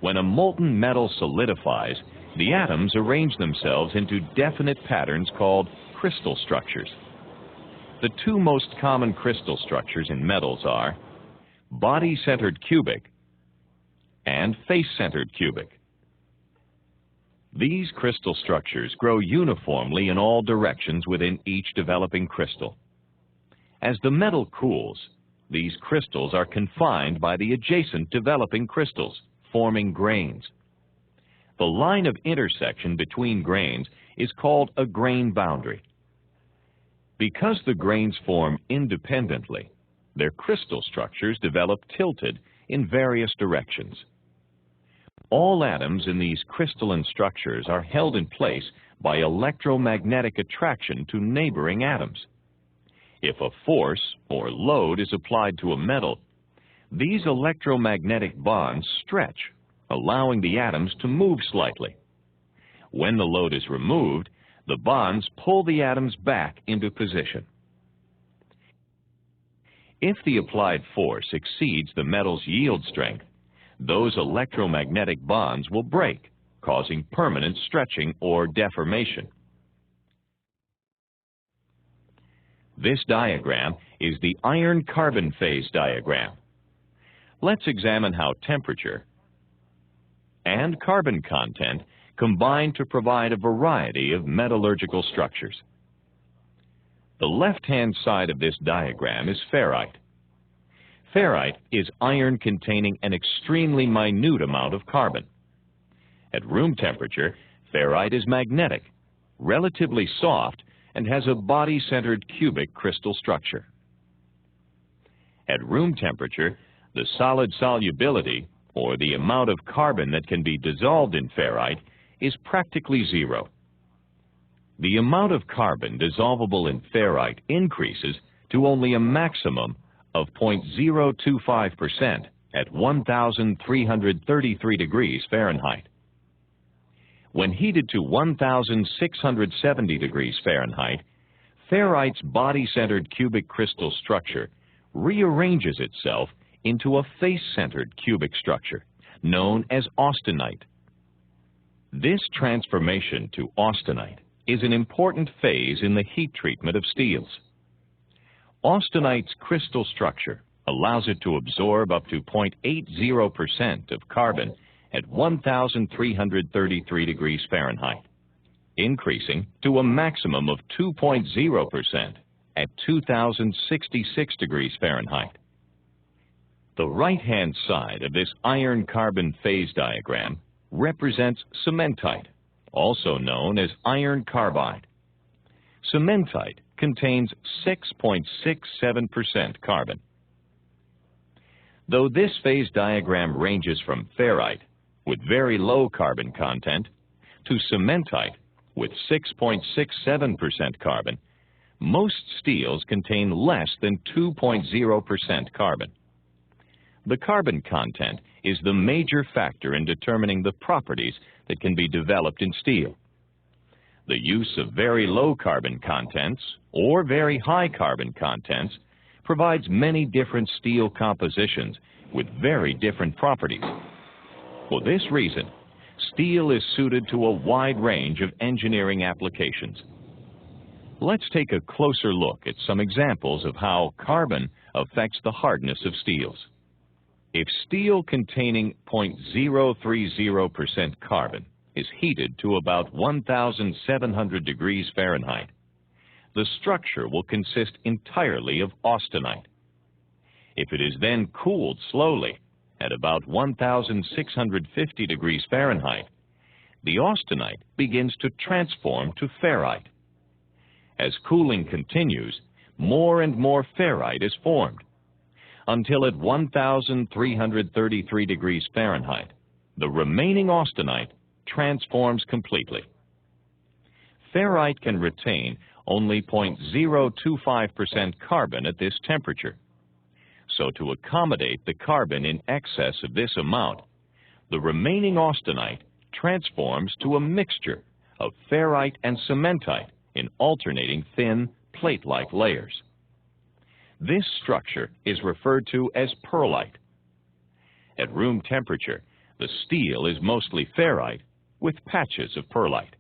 When a molten metal solidifies, the atoms arrange themselves into definite patterns called crystal structures. The two most common crystal structures in metals are body-centered cubic and face-centered cubic. These crystal structures grow uniformly in all directions within each developing crystal. As the metal cools, these crystals are confined by the adjacent developing crystals, forming grains. The line of intersection between grains is called a grain boundary. Because the grains form independently, their crystal structures develop tilted in various directions. All atoms in these crystalline structures are held in place by electromagnetic attraction to neighboring atoms. If a force or load is applied to a metal, these electromagnetic bonds stretch, allowing the atoms to move slightly. When the load is removed, the bonds pull the atoms back into position. If the applied force exceeds the metal's yield strength, those electromagnetic bonds will break, causing permanent stretching or deformation. This diagram is the iron-carbon phase diagram. Let's examine how temperature and carbon content combine to provide a variety of metallurgical structures. The left-hand side of this diagram is ferrite. Ferrite is iron containing an extremely minute amount of carbon. At room temperature, ferrite is magnetic, relatively soft, and has a body-centered cubic crystal structure. At room temperature, the solid solubility, or the amount of carbon that can be dissolved in ferrite, is practically zero. The amount of carbon dissolvable in ferrite increases to only a maximum of 0.025% at 1,333 degrees Fahrenheit. When heated to 1,670 degrees Fahrenheit, ferrite's body-centered cubic crystal structure rearranges itself into a face-centered cubic structure, known as austenite. This transformation to austenite is an important phase in the heat treatment of steels. Austenite's crystal structure allows it to absorb up to 0.80% of carbon at 1,333 degrees Fahrenheit, increasing to a maximum of 2.0% at 2,066 degrees Fahrenheit. The right-hand side of this iron-carbon phase diagram represents cementite, also known as iron carbide. Cementite contains 6.67% carbon. Though this phase diagram ranges from ferrite, with very low carbon content, to cementite, with 6.67% carbon, most steels contain less than 2.0% carbon. The carbon content is the major factor in determining the properties that can be developed in steel. The use of very low carbon contents or very high carbon contents provides many different steel compositions with very different properties. For this reason, steel is suited to a wide range of engineering applications. Let's take a closer look at some examples of how carbon affects the hardness of steels. If steel containing 0.030% carbon is heated to about 1,700 degrees Fahrenheit, the structure will consist entirely of austenite. If it is then cooled slowly at about 1,650 degrees Fahrenheit, the austenite begins to transform to ferrite. As cooling continues, more and more ferrite is formed, until at 1,333 degrees Fahrenheit, the remaining austenite transforms completely. Ferrite can retain only 0.025% carbon at this temperature. So to accommodate the carbon in excess of this amount, the remaining austenite transforms to a mixture of ferrite and cementite in alternating thin, plate-like layers. This structure is referred to as pearlite. At room temperature, The steel is mostly ferrite with patches of pearlite.